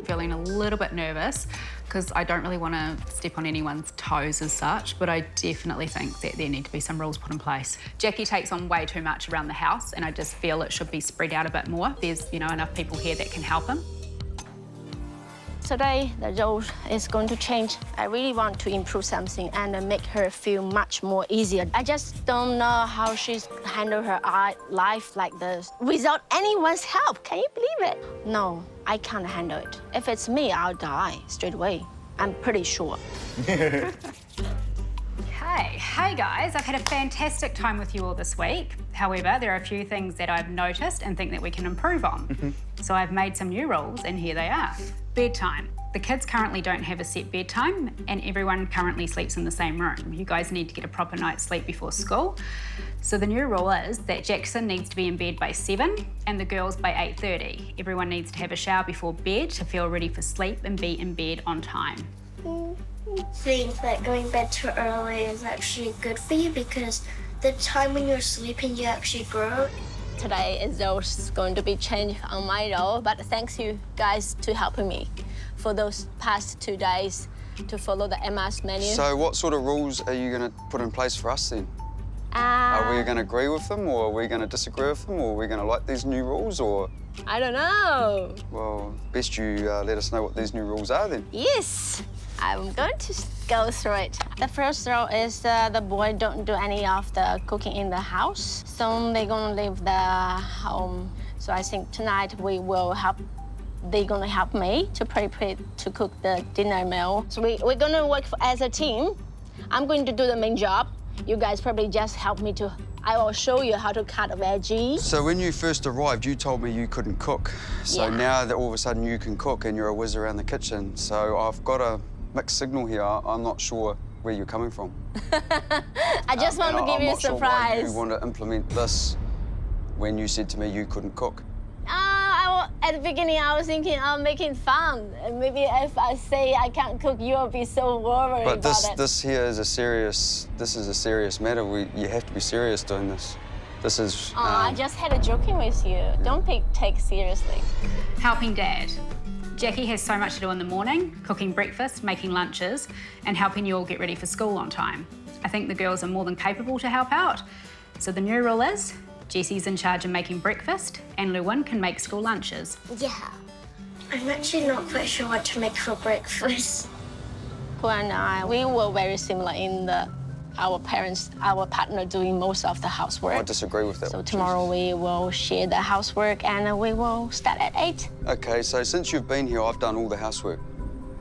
feeling a little bit nervous because I don't really want to step on anyone's toes as such, but I definitely think that there need to be some rules put in place. Jackie takes on way too much around the house, and I just feel it should be spread out a bit more. There's, you know, enough people here that can help him. Today, the role is going to change. I really want to improve something and make her feel much more easier. I just don't know how she's handle her life like this without anyone's help. Can you believe it? No, I can't handle it. If it's me, I'll die straight away. I'm pretty sure. Hey guys, I've had a fantastic time with you all this week. However, there are a few things that I've noticed and think that we can improve on. So I've made some new rules, and here they are. Bedtime. The kids currently don't have a set bedtime, and everyone currently sleeps in the same room. You guys need to get a proper night's sleep before school. So the new rule is that Jackson needs to be in bed by 7 and the girls by 8:30. Everyone needs to have a shower before bed to feel ready for sleep and be in bed on time. I think that going bed too early is actually good for you because the time when you're sleeping, you actually grow. Today is just going to be changed on my role, but thanks you guys to helping me for those past 2 days to follow the MS menu. So what sort of rules are you going to put in place for us then? Are we going to agree with them, or are we going to disagree with them, or are we going to like these new rules, or...? I don't know. Well, best you let us know what these new rules are then. Yes, I'm going to go through it. The first rule is the boy don't do any of the cooking in the house. So they're gonna leave the home. So I think tonight we will help. They're gonna help me to prepare to cook the dinner meal. So we're gonna work as a team. I'm going to do the main job. You guys probably just help me to. I will show you how to cut a veggie. So when you first arrived, you told me you couldn't cook. So now that all of a sudden you can cook and you're a whiz around the kitchen. So I've got a mixed signal here. I'm not sure where you're coming from. I just want to give you a surprise. Sure why you want to implement this when you said to me you couldn't cook. At the beginning, I was thinking I'm making fun. And maybe if I say I can't cook, you'll be so worried but about it. This here is a serious matter. You have to be serious doing this. This is... I just had a joking with you. Yeah. Don't take seriously. Helping Dad. Jackie has so much to do in the morning, cooking breakfast, making lunches, and helping you all get ready for school on time. I think the girls are more than capable to help out. So the new rule is, Jessie's in charge of making breakfast, and Llewyn can make school lunches. Yeah. I'm actually not quite sure what to make for breakfast. Pooh and I, we were very similar in our partner doing most of the housework. I disagree with that. So tomorrow we will share the housework and we will start at 8. Okay, so since you've been here, I've done all the housework.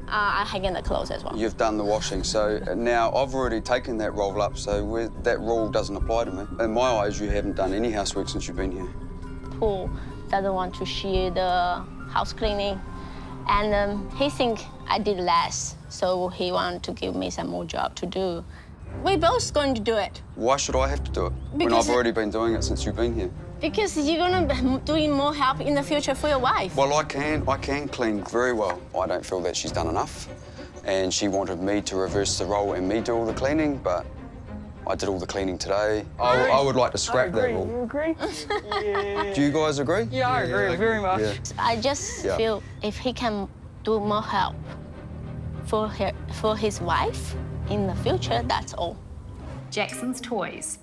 I hang in the clothes as well. You've done the washing, so now I've already taken that role up, so that rule doesn't apply to me. In my eyes, you haven't done any housework since you've been here. Pooh doesn't want to share the house cleaning, and he thinks I did less, so he wanted to give me some more job to do. We're both going to do it. Why should I have to do it when I've already been doing it since you've been here? Because you're gonna be doing more help in the future for your wife. Well, I can clean very well. I don't feel that she's done enough, and she wanted me to reverse the role and me do all the cleaning, but I did all the cleaning today. I would like to scrap that rule. You agree? Yeah. Do you guys agree? Yeah, I agree very much. Yeah. I just feel if he can do more help for his wife in the future, that's all. Jackson's toys.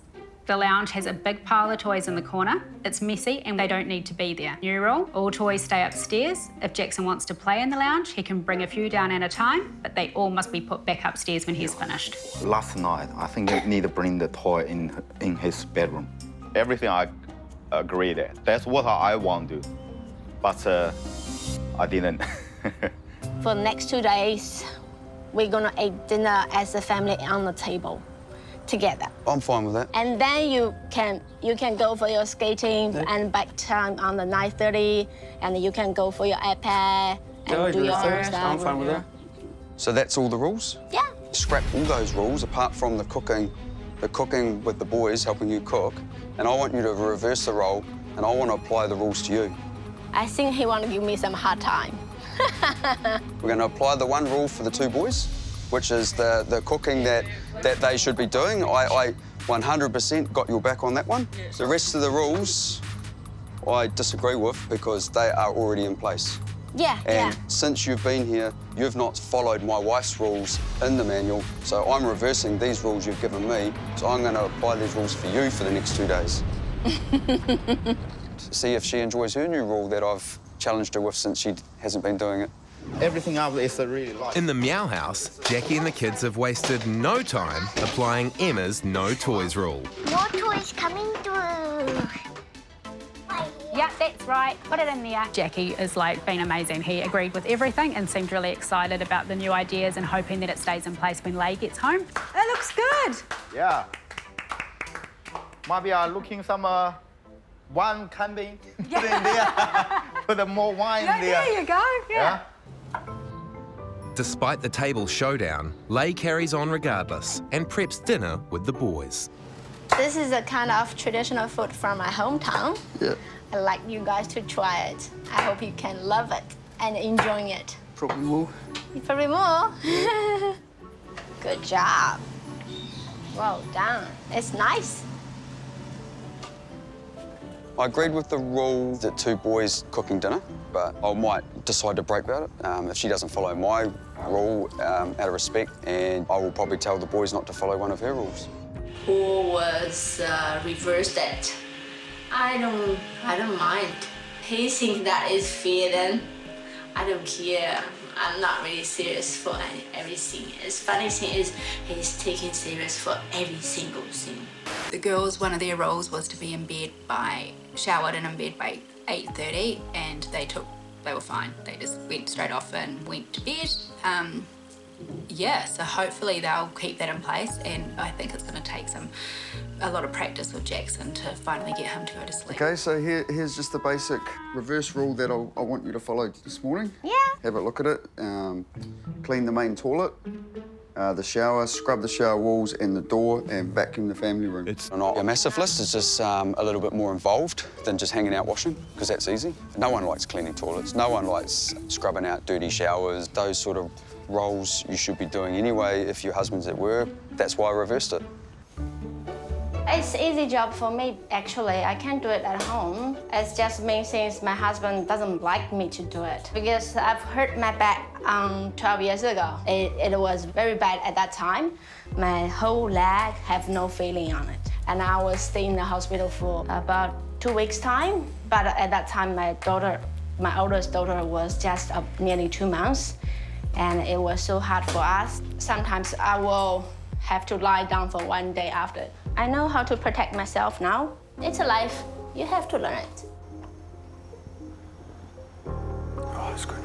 The lounge has a big pile of toys in the corner. It's messy and they don't need to be there. New rule, all toys stay upstairs. If Jackson wants to play in the lounge, he can bring a few down at a time, but they all must be put back upstairs when he's finished. Last night, I think I need to bring the toy in his bedroom. Everything I agree that. That's what I want to do, but I didn't. For the next 2 days, we're gonna eat dinner as a family on the table. Together. I'm fine with that. And then you can go for your skating and back time on the 9:30, and you can go for your iPad and do your own stuff. I'm fine with that. So that's all the rules? Yeah. Scrap all those rules apart from the cooking with the boys, helping you cook, and I want you to reverse the role, and I want to apply the rules to you. I think he want to give me some hard time. We're going to apply the one rule for the 2 boys, which is the cooking that they should be doing. I 100% got your back on that one. The rest of the rules I disagree with because they are already in place. Yeah, And Since you've been here, you've not followed my wife's rules in the manual, so I'm reversing these rules you've given me, so I'm going to apply these rules for you for the next 2 days. See if she enjoys her new rule that I've challenged her with since she hasn't been doing it. Everything up is really light. In the Meow House, Jackie and the kids have wasted no time applying Emma's no toys rule. More toys coming through. Yeah, that's right. Put it in there. Jackie is like been amazing. He agreed with everything and seemed really excited about the new ideas and hoping that it stays in place when Lay gets home. It looks good. Yeah. Maybe looking some wine candy put in there. Put more wine Yeah, in there. there you go. Yeah. Despite the table showdown, Lay carries on regardless and preps dinner with the boys. This is a kind of traditional food from my hometown. Yeah. I'd like you guys to try it. I hope you can love it and enjoy it. Probably will. Probably more. Good job. Well done. It's nice. I agreed with the rule that 2 boys cooking dinner, but I might decide to break about it if she doesn't follow my rule out of respect, and I will probably tell the boys not to follow one of her rules. Who was reversed that? I don't mind. He thinks that is fair, then I don't care. I'm not really serious for everything. The funny thing is, he's taking serious for every single thing. The girls, one of their roles was to be in bed showered and in bed by 8:30, and they were fine. They just went straight off and went to bed. So hopefully they'll keep that in place, and I think it's going to take a lot of practice with Jackson to finally get him to go to sleep. Okay, so here's just the basic reverse rule that I want you to follow this morning. Yeah. Have a look at it. Clean the main toilet, the shower, scrub the shower walls and the door, and vacuum the family room. It's not a massive list, it's just a little bit more involved than just hanging out washing, because that's easy. No one likes cleaning toilets. No one likes scrubbing out dirty showers. Those sort of roles you should be doing anyway if your husband's at work. That's why I reversed it. It's an easy job for me, actually. I can do it at home. It's just main things my husband doesn't like me to do it. Because I've hurt my back 12 years ago. It was very bad at that time. My whole leg have no feeling on it. And I was staying in the hospital for about 2 weeks' time. But at that time, my oldest daughter was just nearly 2 months. And it was so hard for us. Sometimes I will have to lie down for 1 day after. I know how to protect myself now. It's a life. You have to learn it. Oh, that's good.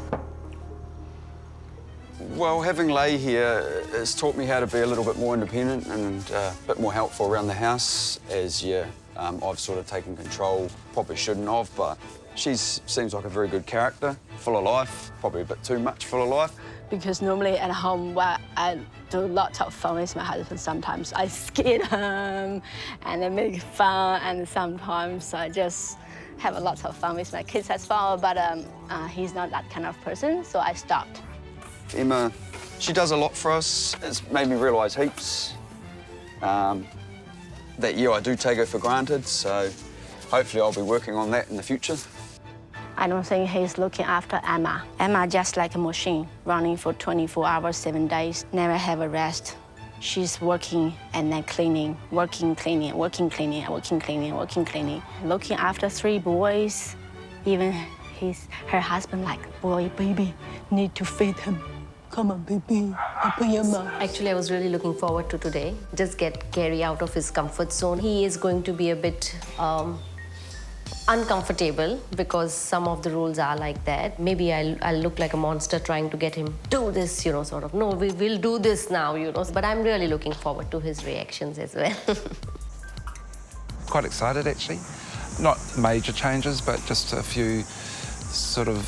Well, having Lay here has taught me how to be a little bit more independent and a bit more helpful around the house, as I've sort of taken control. Probably shouldn't have, but she seems like a very good character, full of life, probably a bit too much full of life. Because normally at home, where I do lots of fun with my husband, sometimes I scare him and I make fun, and sometimes I just have a lot of fun with my kids as well, but he's not that kind of person, so I stopped. Emma, she does a lot for us. It's made me realise heaps that, I do take her for granted, so hopefully I'll be working on that in the future. I don't think he's looking after Emma. Emma just like a machine, running for 24 hours, 7 days, never have a rest. She's working and then cleaning, working, cleaning, working, cleaning, working, cleaning, working, cleaning. Looking after 3 boys, even her husband like, boy, baby, need to feed him. Come on, baby, open your mouth. Actually, I was really looking forward to today. Just get Gary out of his comfort zone. He is going to be a bit uncomfortable because some of the rules are like that. Maybe I'll look like a monster trying to get him do this, sort of. No, we will do this now, But I'm really looking forward to his reactions as well. Quite excited, actually. Not major changes, but just a few sort of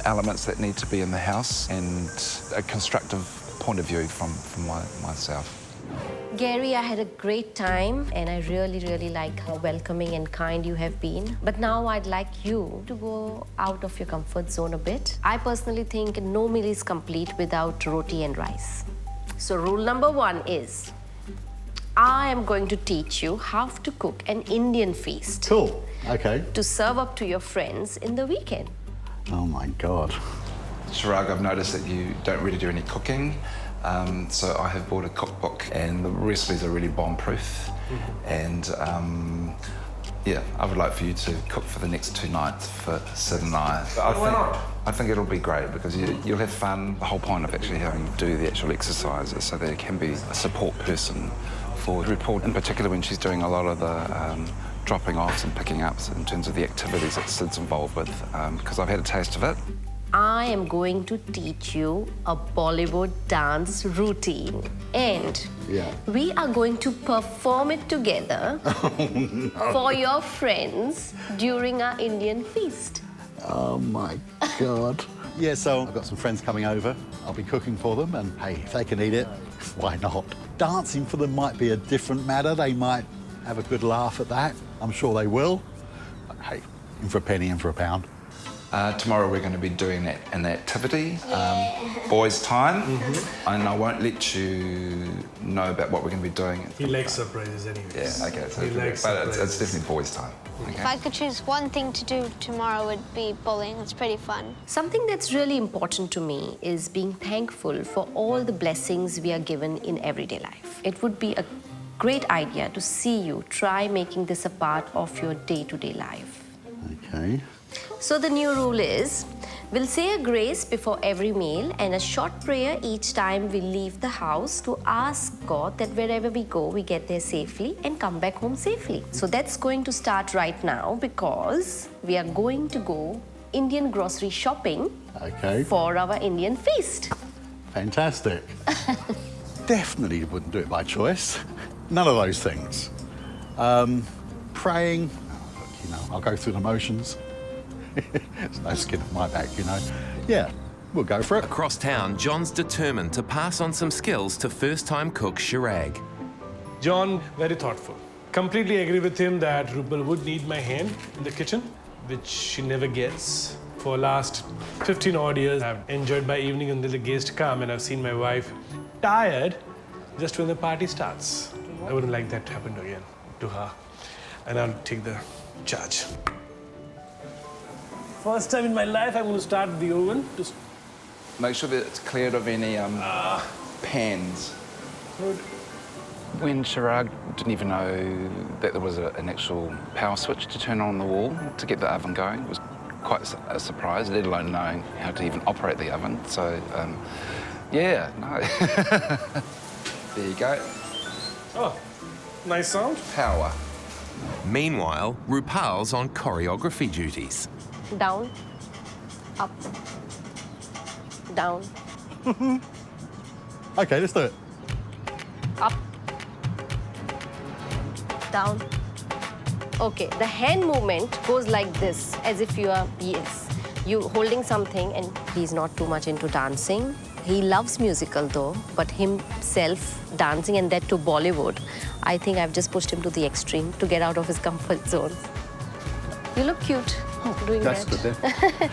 elements that need to be in the house and a constructive point of view from myself. Gary, I had a great time and I really, really like how welcoming and kind you have been. But now I'd like you to go out of your comfort zone a bit. I personally think no meal is complete without roti and rice. So rule number 1 is, I am going to teach you how to cook an Indian feast. Cool, okay. To serve up to your friends in the weekend. Oh my God. Chirag, I've noticed that you don't really do any cooking, so I have bought a cookbook and the recipes are really bomb-proof. And yeah, I would like for you to cook for the next 2 nights for Sid and I. Why not? I think it'll be great because you'll have fun. The whole point of actually having to do the actual exercises so there can be a support person for RuPaul, in particular when she's doing a lot of the dropping offs and picking ups in terms of the activities that Sid's involved with, because I've had a taste of it. I am going to teach you a Bollywood dance routine. And we are going to perform it together for your friends during our Indian feast. Oh my God. Yeah, so I've got some friends coming over. I'll be cooking for them, and hey, if they can eat it, why not? Dancing for them might be a different matter. They might have a good laugh at that. I'm sure they will. But hey, in for a penny, in for a pound. Tomorrow we're going to be doing an activity, boys' time, and I won't let you know about what we're going to be doing. He likes surprises anyways. Yeah, okay. So But it's definitely boys' time. Okay? If I could choose one thing to do tomorrow, it would be bowling. It's pretty fun. Something that's really important to me is being thankful for all the blessings we are given in everyday life. It would be a great idea to see you try making this a part of your day-to-day life. Okay. So the new rule is, we'll say a grace before every meal and a short prayer each time we leave the house to ask God that wherever we go, we get there safely and come back home safely. So that's going to start right now because we are going to go Indian grocery shopping for our Indian feast. Fantastic. Definitely wouldn't do it by choice. None of those things. Praying, you know, I'll go through the motions. There's no skin off my back, you know. Yeah, we'll go for it. Across town, John's determined to pass on some skills to first-time cook Chirag. John, very thoughtful. Completely agree with him that Rupal would need my hand in the kitchen, which she never gets. For last 15 odd years, I've enjoyed my evening until the guests come, and I've seen my wife tired just when the party starts. I wouldn't like that to happen again to her, and I'll take the charge. First time in my life, I'm going to start the oven. Make sure that it's cleared of any pans. Good. When Chirag didn't even know that there was an actual power switch to turn on the wall to get the oven going, it was quite a surprise, let alone knowing how to even operate the oven. So, yeah, no. There you go. Oh, nice sound. Power. Meanwhile, Rupal's on choreography duties. Down, up, down. Okay, let's do it. Up, down. Okay, the hand movement goes like this, as if you are, you holding something, and he's not too much into dancing. He loves musical though, but himself dancing, and that to Bollywood, I think I've just pushed him to the extreme to get out of his comfort zone. You look cute doing That's that. good then.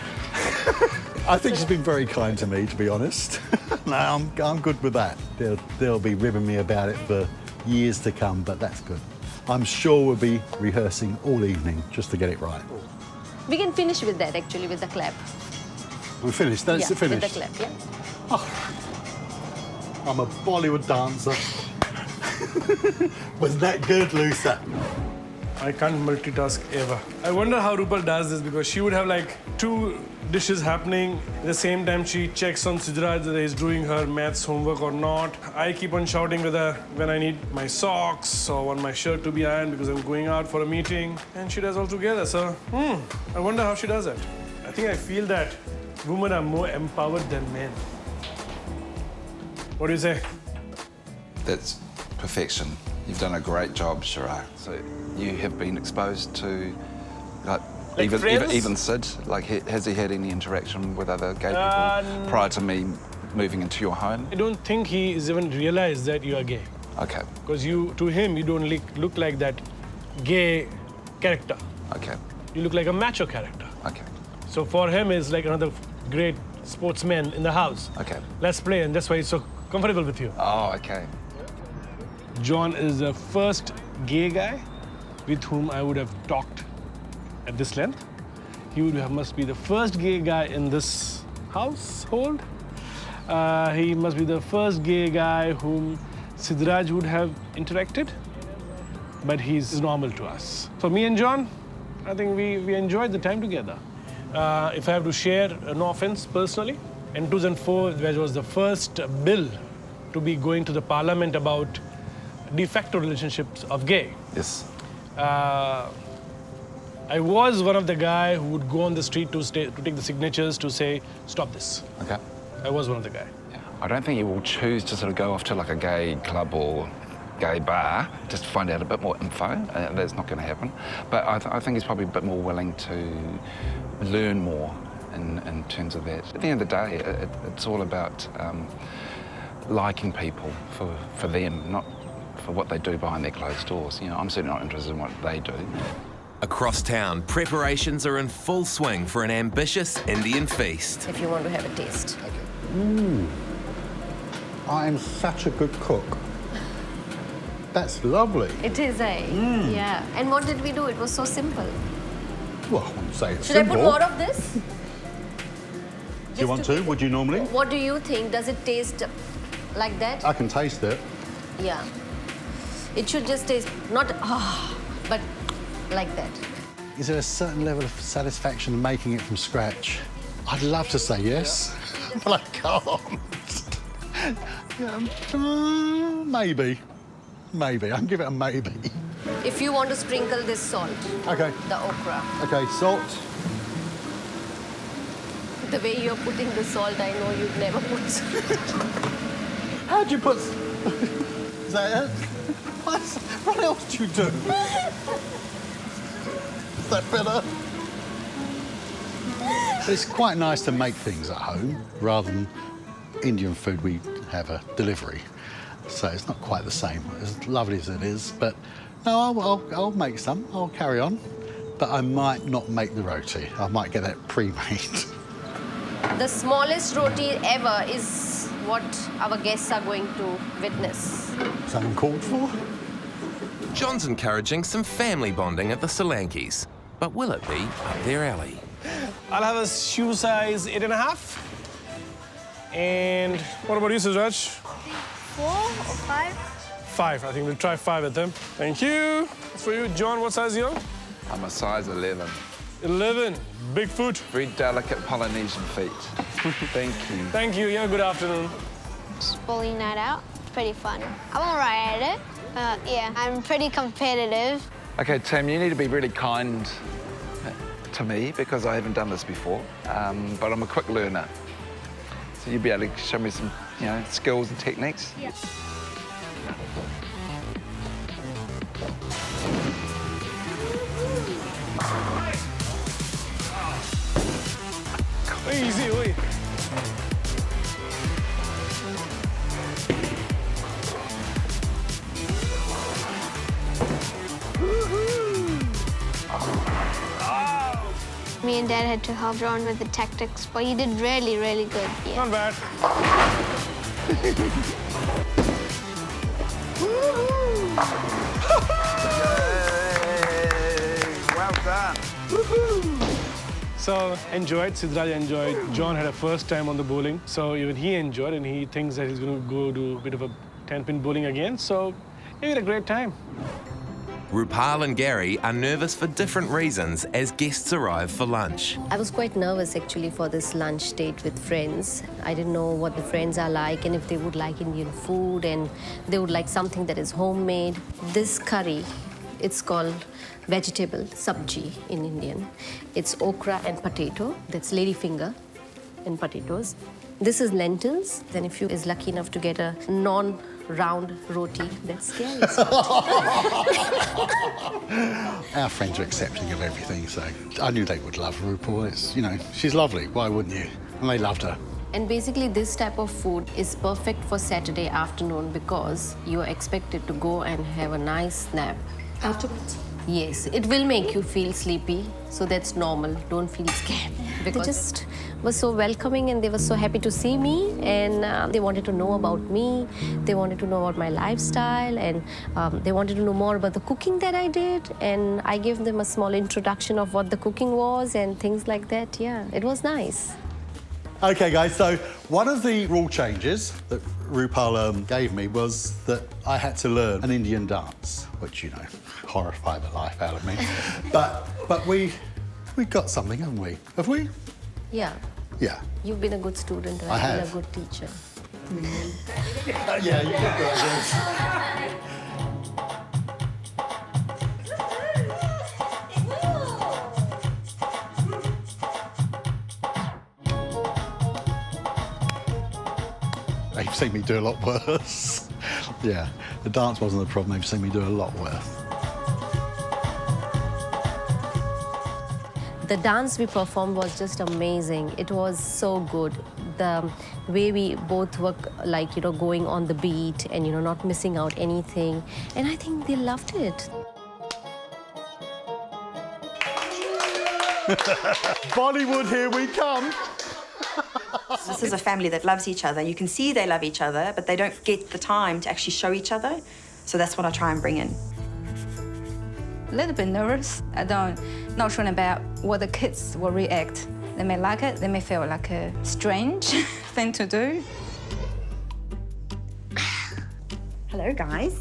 I think she's been very kind to me, to be honest. No, I'm good with that. They'll be ribbing me about it for years to come, but that's good. I'm sure we'll be rehearsing all evening just to get it right. We can finish with that, actually, with the clap. We're finished. That's the finish. With the clap, yeah. Oh, I'm a Bollywood dancer. Was that good, Lusa? I can't multitask ever. I wonder how Rupal does this because she would have like 2 dishes happening. At the same time, she checks on Sujraj whether he's doing her maths homework or not. I keep on shouting with her when I need my socks or want my shirt to be ironed because I'm going out for a meeting. And she does all together. So, I wonder how she does it. I think I feel that women are more empowered than men. What do you say? That's perfection. You've done a great job, Chirag. So you have been exposed to, like even Sid. Like, has he had any interaction with other gay people prior to me moving into your home? I don't think he has even realized that you are gay. Okay. Because to him, you don't look like that gay character. Okay. You look like a macho character. Okay. So for him, it's like another great sportsman in the house. Okay. Let's play, and that's why he's so comfortable with you. Oh, okay. John is the first gay guy with whom I would have talked at this length. must be the first gay guy in this household. He must be the first gay guy whom Siddharaj would have interacted, but he's normal to us. For me and John, I think we enjoyed the time together. If I have to share, no offense personally, in 2004, there was the first bill to be going to the parliament about de facto relationships of gay. Yes. I was one of the guys who would go on the street to take the signatures to say, stop this. Okay. I was one of the guys. Yeah. I don't think he will choose to sort of go off to like a gay club or gay bar just to find out a bit more info. That's not going to happen. But I think he's probably a bit more willing to learn more in terms of that. At the end of the day, it's all about liking people for them, not for what they do behind their closed doors. You know, I'm certainly not interested in what they do. Across town, preparations are in full swing for an ambitious Indian feast. If you want to have a taste. I am such a good cook. That's lovely. It is, eh? Yeah. And what did we do? It was so simple. Well, I wouldn't say it's Should simple. I put more of this? Do you want to? Would you normally? What do you think? Does it taste like that? I can taste it. Yeah. It should just taste not but like that. Is there a certain level of satisfaction in making it from scratch? I'd love to say yes, but I can't. Maybe. Maybe. I can give it a maybe. If you want to sprinkle this salt. Okay. The okra. Okay, salt. The way you're putting the salt, I know you'd never put salt. How'd you put... Is that it? What else do you do? Is that better? But it's quite nice to make things at home rather than Indian food we have a delivery. So it's not quite the same, as lovely as it is. But no, I'll make some. I'll carry on. But I might not make the roti. I might get that pre-made. The smallest roti ever is what our guests are going to witness. Something called for? John's encouraging some family bonding at the Solankis, but will it be up their alley? I'll have a shoe size 8.5. And what about you, Siddharaj? 4 or 5? 5. I think we'll try 5 with them. Thank you. For you, John, what size are you? I'm a size 11. 11. Big foot. Very delicate Polynesian feet. Thank you. Thank you. Yeah, good afternoon. Just bowling night out. Pretty fun. I'm all right at it. Yeah, I'm pretty competitive. Okay, Tim, you need to be really kind to me because I haven't done this before, but I'm a quick learner. So you'll be able to show me some, skills and techniques. Yeah. Easy, oi. Me and Dad had to help John with the tactics, but he did really, really good. Yeah. Not bad. Well done. So, enjoyed. Siddharaj enjoyed. John had a first time on the bowling, so even he enjoyed, and he thinks that he's going to go do a bit of a 10-pin bowling again, so he had a great time. Rupal and Gary are nervous for different reasons as guests arrive for lunch. I was quite nervous actually for this lunch date with friends. I didn't know what the friends are like and if they would like Indian food and they would like something that is homemade. This curry, it's called vegetable sabji in Indian. It's okra and potato. That's ladyfinger and potatoes. This is lentils. Then if you is lucky enough to get a non-round roti, that's scary. Our friends are accepting of everything, so I knew they would love Rupal. It's, she's lovely. Why wouldn't you? And they loved her. And basically, this type of food is perfect for Saturday afternoon because you are expected to go and have a nice nap. Afterwards? Yes, it will make you feel sleepy, so that's normal. Don't feel scared. Because they just were so welcoming and they were so happy to see me, and they wanted to know about me. They wanted to know about my lifestyle, and they wanted to know more about the cooking that I did, and I gave them a small introduction of what the cooking was and things like that. Yeah, it was nice. Okay, guys, so one of the rule changes that RuPaul gave me was that I had to learn an Indian dance, which, you know, horrified the life out of me. but we got something, haven't we? Have we? Yeah. Yeah. You've been a good student, and I I've been have. a good teacher. Yeah, you did great. They've seen me do a lot worse. Yeah, the dance wasn't the problem. They've seen me do a lot worse. The dance we performed was just amazing. It was so good. The way we both were, like, you know, going on the beat and, you know, not missing out anything. And I think they loved it. Bollywood, here we come. This is a family that loves each other. You can see they love each other, but they don't get the time to actually show each other. So that's what I try and bring in. A little bit nervous. Not sure about what the kids will react. They may like it, they may feel like a strange thing to do. Hello, guys.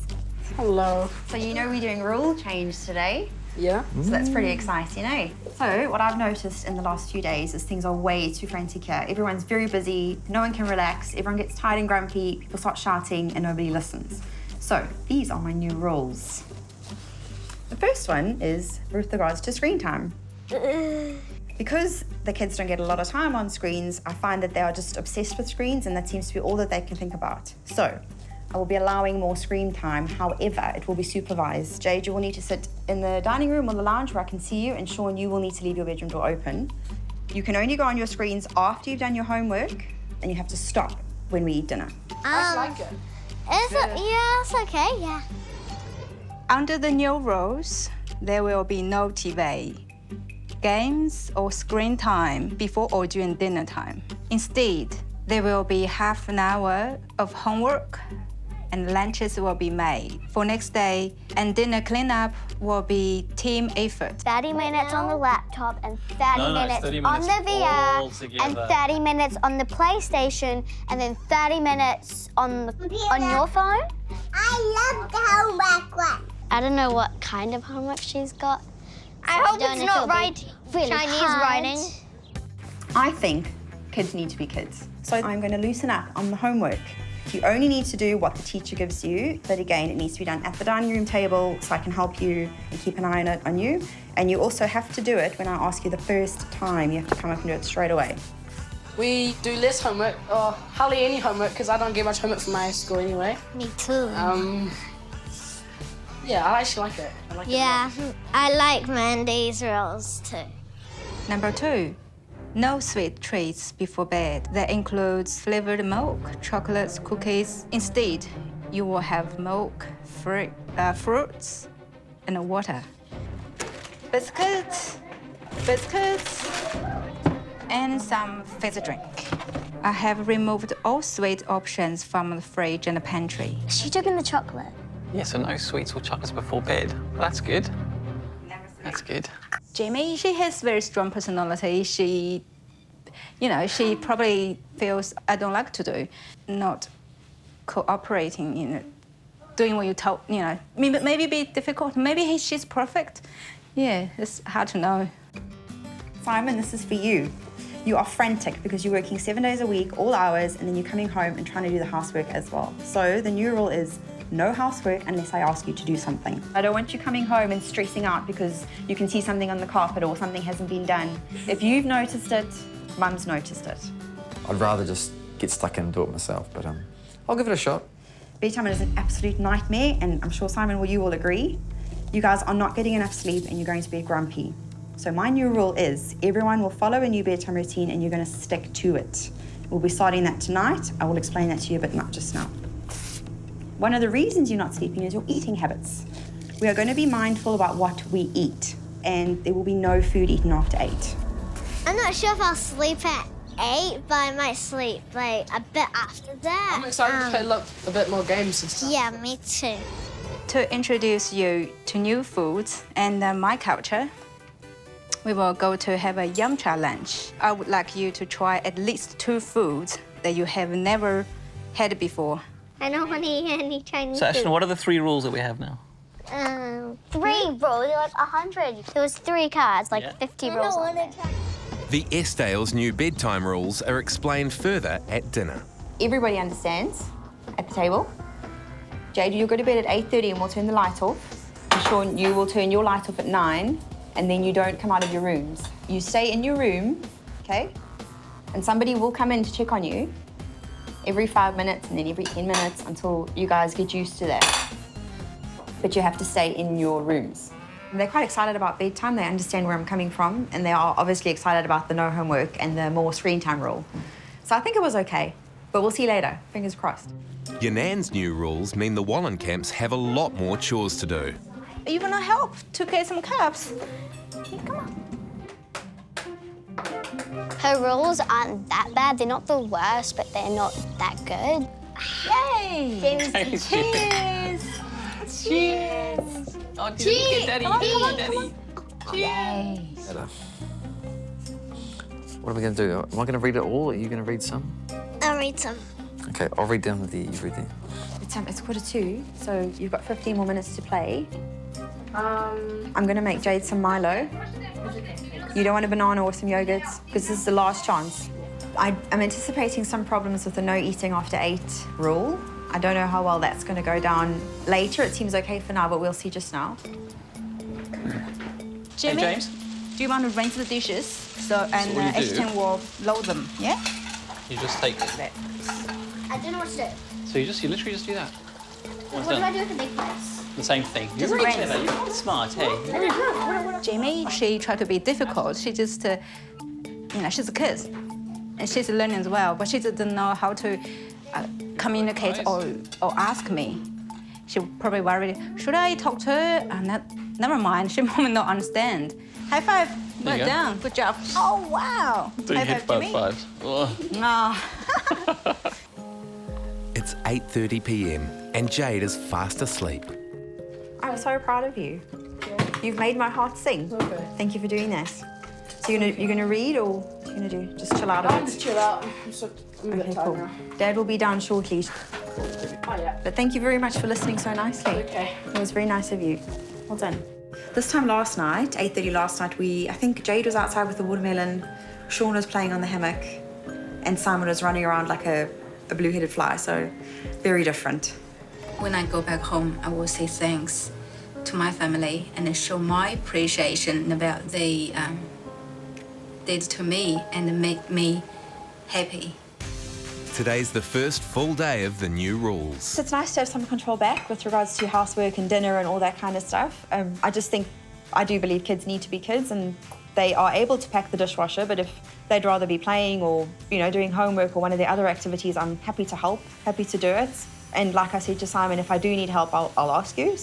Hello. So you know we're doing rule change today. Yeah. So that's pretty exciting, eh? So what I've noticed in the last few days is things are way too frantic here. Everyone's very busy, no one can relax, everyone gets tired and grumpy, people start shouting and nobody listens. So these are my new rules. The first one is with regards to screen time. Because the kids don't get a lot of time on screens, I find that they are just obsessed with screens, and that seems to be all that they can think about. So I will be allowing more screen time. However, it will be supervised. Jade, you will need to sit in the dining room or the lounge where I can see you, and Sean, you will need to leave your bedroom door open. You can only go on your screens after you've done your homework, and you have to stop when we eat dinner. I like it. Yeah, it's okay, yeah. Under the new rules, there will be no TV, games or screen time before or during dinner time. Instead, there will be half an hour of homework and lunches will be made for next day, and dinner cleanup will be team effort. 30 minutes on the laptop and 30 minutes on the VR and 30 minutes on the PlayStation and then 30 minutes on your phone. I love the homework one. I don't know what kind of homework she's got. I hope it's not really Chinese hard. writing. I think kids need to be kids. So I'm going to loosen up on the homework. You only need to do what the teacher gives you, but again, it needs to be done at the dining room table so I can help you and keep an eye on it on you. And you also have to do it when I ask you the first time. You have to come up and do it straight away. We do less homework, or hardly any homework, because I don't get much homework from my school anyway. Me too. Yeah, I actually like it. I like it a lot. I like Mandy's rules too. Number 2, no sweet treats before bed. That includes flavored milk, chocolates, cookies. Instead, you will have milk, fruits, and water. Biscuits, and some fizzy drink. I have removed all sweet options from the fridge and the pantry. She took in the chocolate. Yeah, so no sweets or chocolates before bed. Well, that's good. That's good. Jamie, she has very strong personality. She probably feels I don't like to do, not cooperating, doing what you told, maybe be difficult. Maybe she's perfect. Yeah, it's hard to know. Simon, this is for you. You are frantic because you're working 7 days a week, all hours, and then you're coming home and trying to do the housework as well. So the new rule is no housework unless I ask you to do something. I don't want you coming home and stressing out because you can see something on the carpet or something hasn't been done. If you've noticed it, Mum's noticed it. I'd rather just get stuck in and do it myself, but I'll give it a shot. Bedtime is an absolute nightmare, and I'm sure, Simon, you will agree. You guys are not getting enough sleep and you're going to be grumpy. So my new rule is everyone will follow a new bedtime routine and you're going to stick to it. We'll be starting that tonight. I will explain that to you, but not just now. One of the reasons you're not sleeping is your eating habits. We are going to be mindful about what we eat, and there will be no food eaten after 8. I'm not sure if I'll sleep at 8, but I might sleep like a bit after that. I'm excited to play a bit more games and stuff. Yeah, me too. To introduce you to new foods and my culture, we will go to have a yum cha lunch. I would like you to try at least 2 foods that you have never had before. I don't want to eat any Chinese So, Ashton, food. what are the 3 rules that we have now? 3 rules, like 100. There was 3 cards, like Yeah. 50 rules on there. The Estale's new bedtime rules are explained further at dinner. Everybody understands at the table. Jade, you'll go to bed at 8:30 and we'll turn the light off. And Sean, you will turn your light off at 9 and then you don't come out of your rooms. You stay in your room, okay? And somebody will come in to check on you every 5 minutes and then every 10 minutes until you guys get used to that. But you have to stay in your rooms. They're quite excited about bedtime. They understand where I'm coming from, and they are obviously excited about the no homework and the more screen time rule. So I think it was okay, but we'll see later. Fingers crossed. Yanan's new rules mean the Wallencamps have a lot more chores to do. You wanna help to get some cups? Come on. Her rules aren't that bad. They're not the worst, but they're not that good. Yay! James, cheers! Cheers! Oh, did you get Daddy? Come on, Come on, come on, Daddy. Yay! What are we going to do? Am I going to read it all, or are you going to read some? I'll read some. Okay, I'll read down you read the... It's 2:45, so you've got 15 more minutes to play. I'm gonna make Jade some Milo. You don't want a banana or some yogurts, because this is the last chance. I'm anticipating some problems with the no eating after 8 rule. I don't know how well that's gonna go down later. It seems okay for now, but we'll see just now. Jimmy, Hey, James. do you want to rinse the dishes? So, what do you do? Ashton will load them, yeah? You just take it. I don't know what to do. So you literally just do that. What do I do with the big place? The same thing. You're Just really rinse. clever. You're quite smart, hey? Jamie, she tried to be difficult. She just, she's a kid. And she's learning as well, but she doesn't know how to communicate or ask me. She probably worried, should I talk to her? Never mind, she might not understand. High five. There you Well go. done. Good job. Oh, wow. Doing High head five, Jimmy. fives. Oh. No. It's 8:30 p.m. and Jade is fast asleep. I'm so proud of you. You've made my heart sing. Okay. Thank you for doing this. So you're gonna read, or what are you gonna do? Just chill out a I'll bit? just chill out. I'm a bit Okay, tired cool. now. Dad will be down shortly. Oh, yeah. But thank you very much for listening so nicely. Okay. It was very nice of you. Well done. This time last night, 8:30 last night, I think Jade was outside with the watermelon, Sean was playing on the hammock, and Simon was running around like a blue-headed fly, so very different. When I go back home, I will say thanks to my family and show my appreciation about they did to me and make me happy. Today's the first full day of the new rules. So it's nice to have some control back with regards to housework and dinner and all that kind of stuff. I do believe kids need to be kids, and they are able to pack the dishwasher, but if they'd rather be playing or, doing homework or one of the other activities, I'm happy to help, happy to do it. And like I said to Simon, if I do need help, I'll ask you.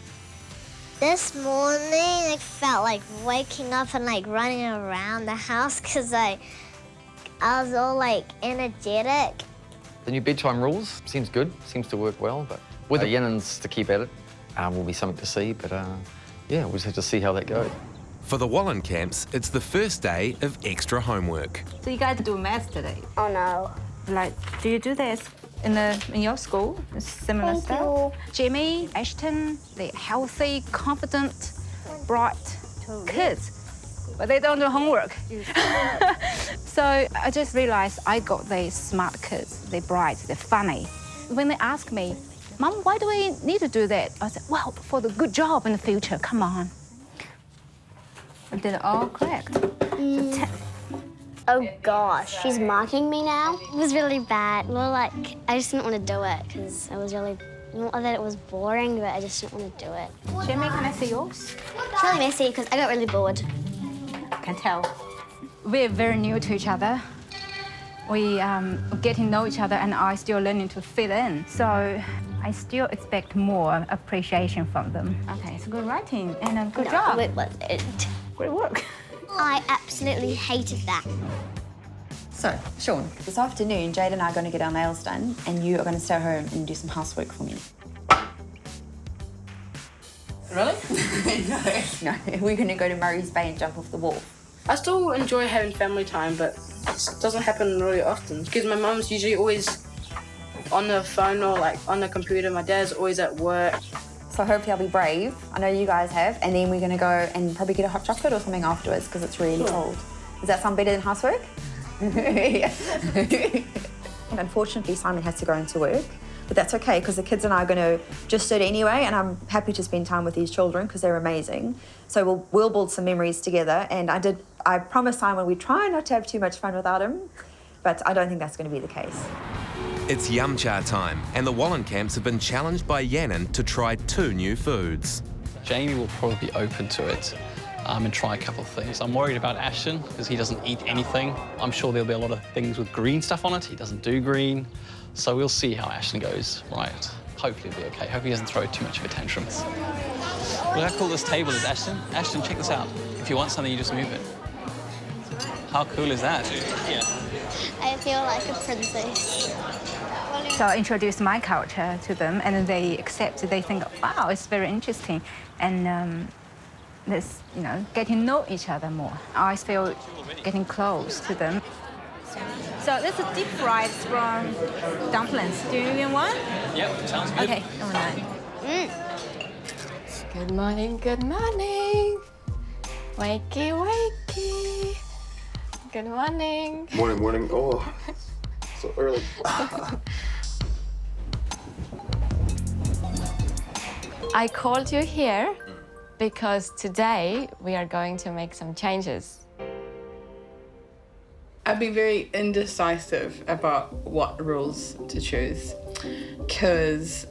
This morning, I felt like waking up and like running around the house because I was all like energetic. The new bedtime rules seems good, seems to work well, but with the Yannans to keep at it, will be something to see, but yeah, we'll just have to see how that goes. For the Wallencamps, it's the first day of extra homework. So you guys do math today? Oh no. Like, do you do this in your school? Similar Thank stuff? you. Jimmy, Ashton, they're healthy, confident, bright kids, but they don't do homework. So I just realized I got these smart kids. They're bright, they're funny. When they ask me, Mom, why do we need to do that? I said, well, for the good job in the future, come on. I did it all correct. Oh gosh, she's mocking me now? It was really bad. Well, like, I just didn't want to do it because I was really, not that it was boring, but I just didn't want to do it. Jimmy, can I see yours? It's really messy because I got really bored. I can tell. We're very new to each other. We get to know each other and are still learning to fit in. So I still expect more appreciation from them. Okay, it's good writing and a good job. It wasn't. Great work. I absolutely hated that. So, Sean, this afternoon, Jade and I are going to get our nails done, and you are going to stay home and do some housework for me. Really? No, we're going to go to Murray's Bay and jump off the wall. I still enjoy having family time, but it doesn't happen really often because my mum's usually always on the phone or like on the computer. My dad's always at work. So hopefully I'll be brave. I know you guys have. And then we're going to go and probably get a hot chocolate or something afterwards because it's really cold. Does that sound better than housework? Yeah. And unfortunately, Simon has to go into work. But that's okay because the kids and I are going to just sit anyway, and I'm happy to spend time with these children because they're amazing. So we'll build some memories together. And I promised Simon we'd try not to have too much fun without him, but I don't think that's going to be the case. It's Yum Cha time, and the Wallencamps have been challenged by Yannon to try 2 new foods. Jamie will probably be open to it and try a couple of things. I'm worried about Ashton because he doesn't eat anything. I'm sure there'll be a lot of things with green stuff on it. He doesn't do green. So we'll see how Ashton goes. Right. Hopefully it'll be okay. Hope he doesn't throw too much of a tantrum. Look how cool this table is, Ashton. Ashton, check this out. If you want something, you just move it. How cool is that? Yeah. I feel like a princess. So I introduced my culture to them, and they accept it. They think, wow, it's very interesting. And let's, getting to know each other more. I feel getting close to them. So this is deep fried from dumplings. Do you want one? Yep, sounds good. Okay, all right. Good morning, good morning. Wakey, wakey. Good morning. Morning, morning. Oh, so early. I called you here because today we are going to make some changes. I'd be very indecisive about what rules to choose because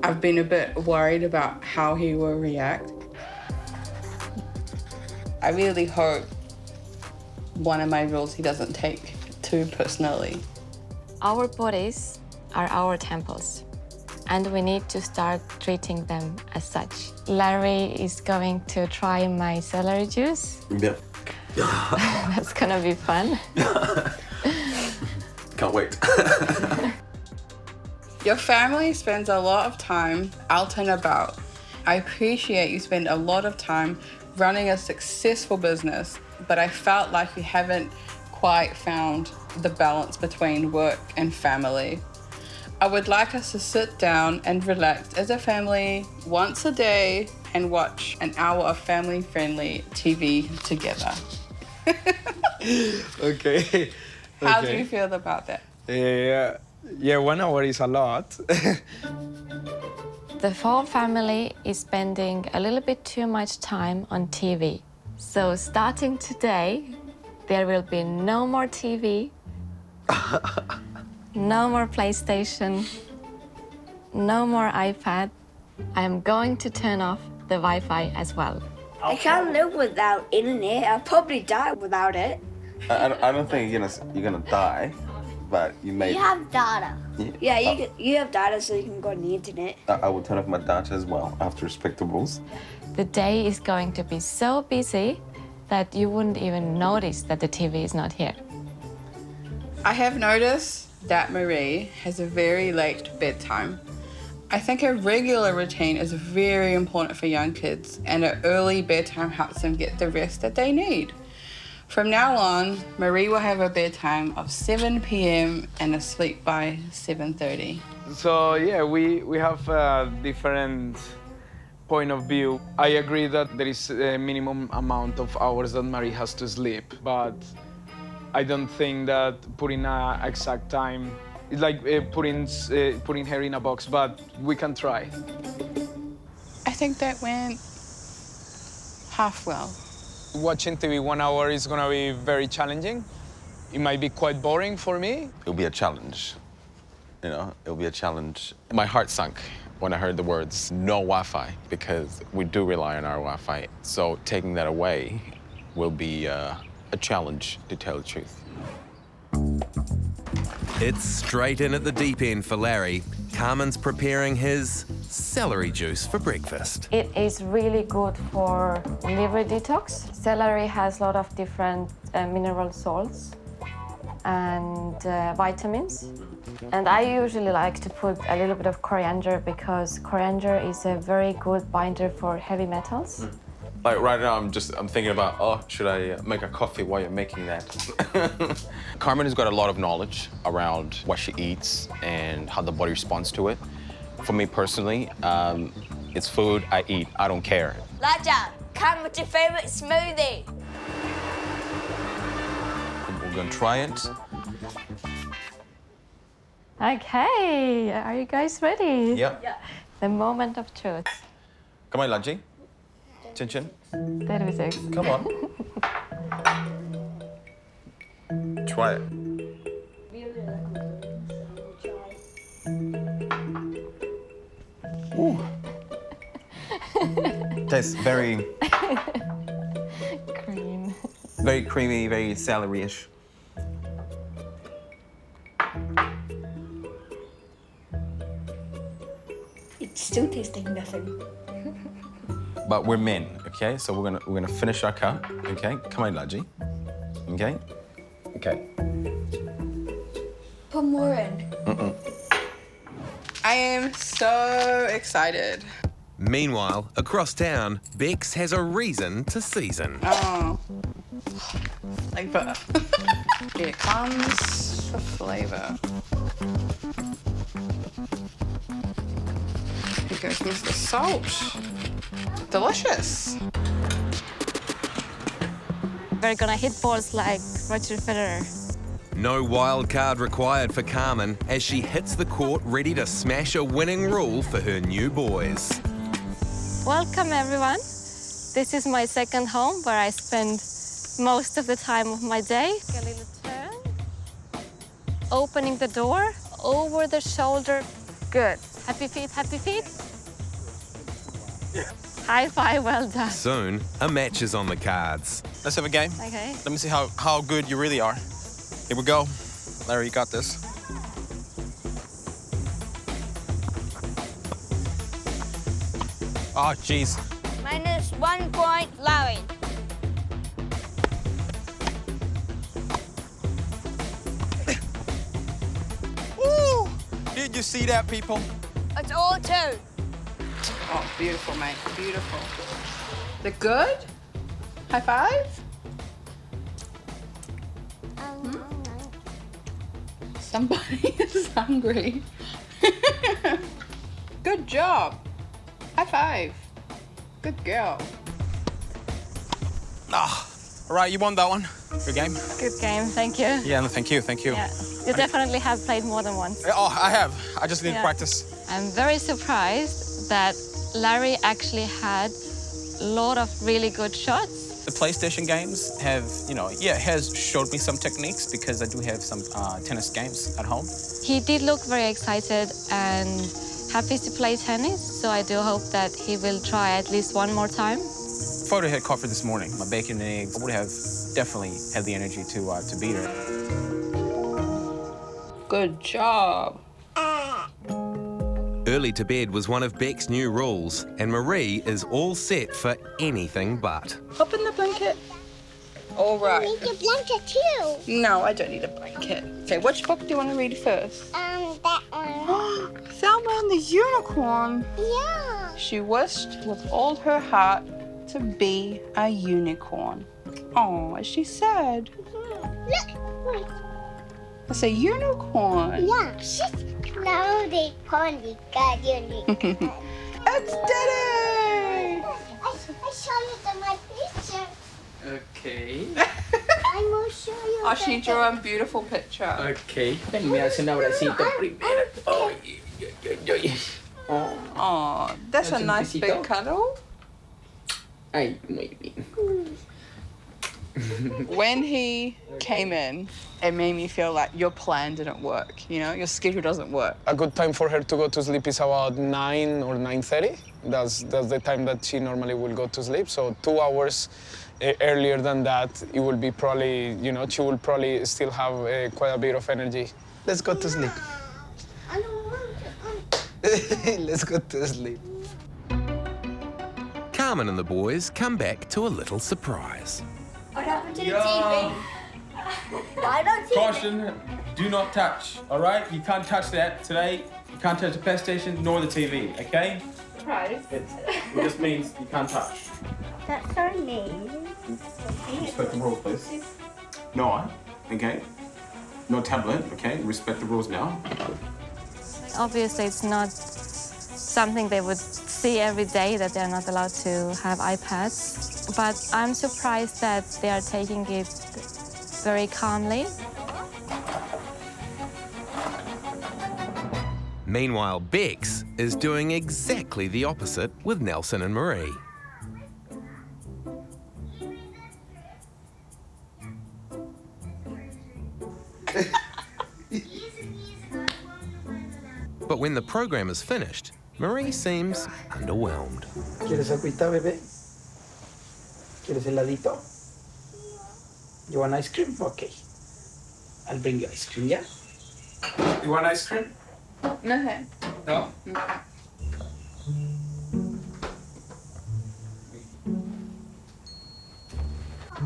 I've been a bit worried about how he will react. I really hope one of my rules he doesn't take too personally. Our bodies are our temples, and we need to start treating them as such. Larry is going to try my celery juice. Yeah. That's gonna be fun. Can't wait. Your family spends a lot of time out and about. I appreciate you spend a lot of time running a successful business, but I felt like we haven't quite found the balance between work and family. I would like us to sit down and relax as a family once a day and watch an hour of family-friendly TV together. Okay. How do you feel about that? Yeah, 1 hour is a lot. The whole family is spending a little bit too much time on TV. So starting today, there will be no more TV, no more PlayStation, no more iPad. I am going to turn off the Wi-Fi as well. I can't live without internet. I'll probably die without it. I don't think you're gonna die, but you may. You have data. Yeah, you have data so you can go on the internet. I will turn off my data as well. I have to respect the rules. The day is going to be so busy that you wouldn't even notice that the TV is not here. I have noticed that Marie has a very late bedtime. I think a regular routine is very important for young kids, and an early bedtime helps them get the rest that they need. From now on, Marie will have a bedtime of 7 p.m. and asleep by 7:30. So yeah, we have a different point of view. I agree that there is a minimum amount of hours that Marie has to sleep, but I don't think that putting an exact time is like putting her in a box, but we can try. I think that went half well. Watching TV 1 hour is gonna be very challenging. It might be quite boring for me. It'll be a challenge. It'll be a challenge. My heart sunk when I heard the words no Wi-Fi, because we do rely on our Wi-Fi. So taking that away will be a challenge, to tell the truth. It's straight in at the deep end for Larry. Carmen's preparing his celery juice for breakfast. It is really good for liver detox. Celery has a lot of different mineral salts, and vitamins. And I usually like to put a little bit of coriander because coriander is a very good binder for heavy metals. Like right now, I'm thinking about, oh, should I make a coffee while you're making that? Carmen has got a lot of knowledge around what she eats and how the body responds to it. For me personally, it's food I eat. I don't care. Raja, come with your favorite smoothie. We're gonna try it. Okay, are you guys ready? Yep. Yeah. The moment of truth. Come on, Laji. Chin chin. 36. Come on. Try it. Ooh. Tastes very... Cream. Very creamy, very celery-ish. It's still tasting nothing. But we're men, okay? So we're gonna finish our cup, okay? Come on, Laji. Okay? Okay. Put more in. I am so excited. Meanwhile, across town, Bex has a reason to season. Oh. Like butter. Here it comes for flavour. Here goes Mr. Salt. Delicious. We're gonna hit balls like Roger Federer. No wild card required for Carmen as she hits the court ready to smash a winning rule for her new boys. Welcome, everyone. This is my second home where I spend most of the time of my day. A little turn. Opening the door, over the shoulder. Good. Happy feet, happy feet. High five, well done. Soon, a match is on the cards. Let's have a game. Okay. Let me see how good you really are. Here we go. Larry, you got this. Oh, jeez. -1 point, Larry. Woo! Did you see that, people? It's all two. Oh, beautiful, mate. Beautiful. They're good? High five? Somebody is hungry. Good job. High five. Good girl. Ah, all right, you won that one. Good game. Good game, thank you. Yeah, no, thank you, thank you. Yeah. You definitely have played more than once. Oh, I have. I just need to Yeah. practice. I'm very surprised that Larry actually had a lot of really good shots. The PlayStation games have, has showed me some techniques because I do have some tennis games at home. He did look very excited and happy to play tennis, so I do hope that he will try at least one more time. If I would have had coffee this morning, my bacon and eggs, I would have definitely had the energy to beat her. Good job. Early to bed was one of Beck's new rules, and Marie is all set for anything but. Hop in the blanket. All right. You need a blanket too. No, I don't need a blanket. Okay, which book do you want to read first? That one. Thelma and the Unicorn. Yeah. She wished with all her heart to be a unicorn. Oh, is she sad? Look. It's a unicorn. Yeah, she's cloudy pony got unicorn. It's Daddy! I show you my picture. Okay. I will show you. Oh, she drew a beautiful picture. Okay. Ven, me hace un abracito primero. Oh, that's a nice big cuddle. Ay, muy bien. When he came in, it made me feel like your plan didn't work, your schedule doesn't work. A good time for her to go to sleep is about 9 or 9:30. That's the time that she normally will go to sleep. So 2 hours earlier than that, it will be probably, she will probably still have quite a bit of energy. Let's go to sleep. I don't want to. Let's go to sleep. Carmen and the boys come back to a little surprise. What happened to the TV? Why don't you? Caution, do not touch, all right? You can't touch that today. You can't touch the PlayStation nor the TV, okay? Right. It just means you can't touch. That's so mean. Respect the rules, please. Noah, okay? No tablet, okay? Respect the rules now. Obviously, it's not something they would see every day, that they're not allowed to have iPads. But I'm surprised that they are taking it very calmly. Meanwhile, Bex is doing exactly the opposite with Nelson and Marie. But when the program is finished, Marie seems underwhelmed. ¿Quieres agüita, bebé? ¿Quieres heladito? You want ice cream? Okay. I'll bring you ice cream, yeah? You want ice cream? No. No?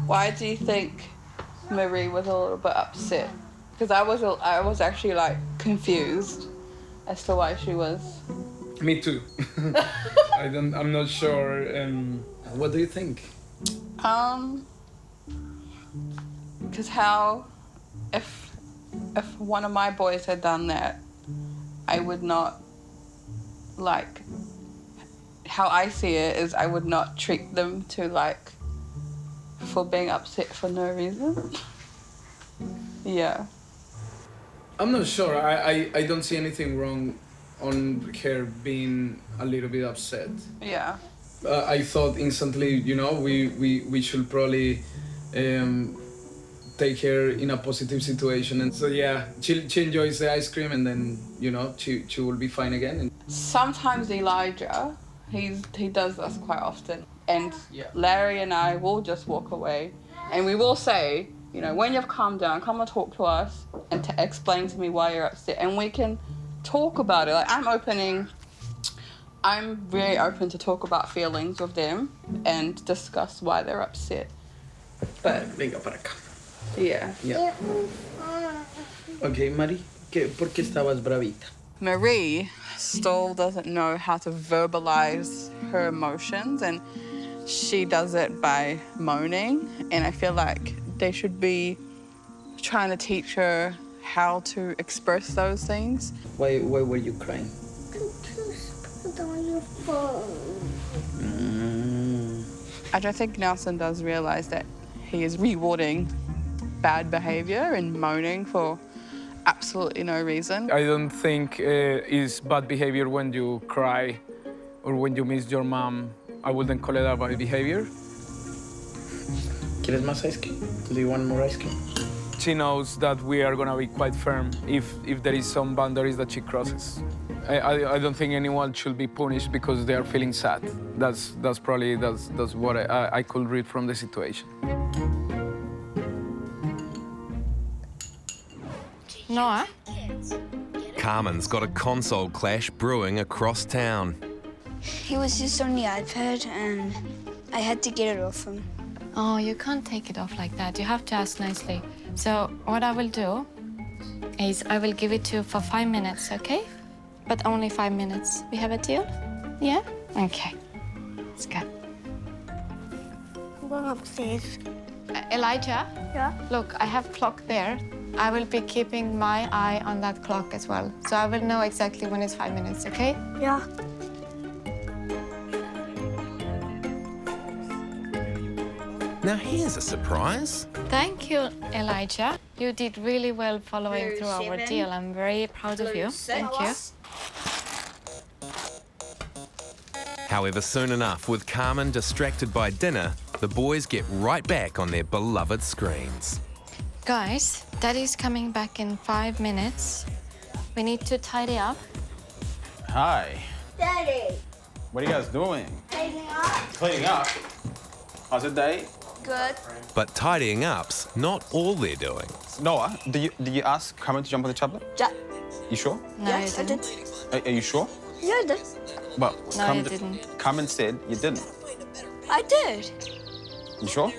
Why do you think Marie was a little bit upset? Because I was actually like confused as to why she was. Me too. I'm not sure. What do you think? Because if one of my boys had done that, I would not, like, how I see it is I would not treat them to, like, for being upset for no reason. Yeah. I'm not sure. I don't see anything wrong on her being a little bit upset. Yeah. I thought instantly, we should probably take her in a positive situation. And so, yeah, she enjoys the ice cream and then, she will be fine again. Sometimes Elijah, he does this quite often. And Larry and I will just walk away and we will say, when you've calmed down, come and talk to us and explain to me why you're upset. And we can talk about it. Like, I'm really open to talk about feelings with them and discuss why they're upset. But Venga para acá. Yeah. Okay, Mari, ¿por qué estabas bravita? Marie still doesn't know how to verbalize her emotions, and she does it by moaning. And I feel like they should be trying to teach her how to express those things. Why were you crying? On your phone. I don't think Nelson does realize that he is rewarding bad behavior and moaning for absolutely no reason. I don't think it's bad behavior when you cry or when you miss your mom. I wouldn't call it a bad behavior. ¿Quieres más ice cream? Do you want more ice cream? She knows that we are gonna be quite firm if there is some boundaries that she crosses. I don't think anyone should be punished because they are feeling sad. That's what I could read from the situation. Noah? Carmen's got a console clash brewing across town. He was just on the iPad and I had to get it off him. Oh, you can't take it off like that. You have to ask nicely. So what I will do is I will give it to you for 5 minutes, okay? But only 5 minutes. We have a deal? Yeah? Okay. It's good. I'm going upstairs. Elijah? Yeah? Look, I have clock there. I will be keeping my eye on that clock as well. So I will know exactly when it's 5 minutes, okay? Yeah. Now here's a surprise. Thank you, Elijah. You did really well following through our deal. I'm very proud of you. Thank you. However, soon enough, with Carmen distracted by dinner, the boys get right back on their beloved screens. Guys, Daddy's coming back in 5 minutes. We need to tidy up. Hi. Daddy. What are you guys doing? Cleaning up. Cleaning up? How's the day? Good. But tidying up's not all they're doing. Noah, did you ask Carmen to jump on the tablet? Yeah. You sure? No, Yes, I I did. didn't. Are you sure? Yeah, I did. Well, No, you didn't. Carmen said you didn't. I did. You sure?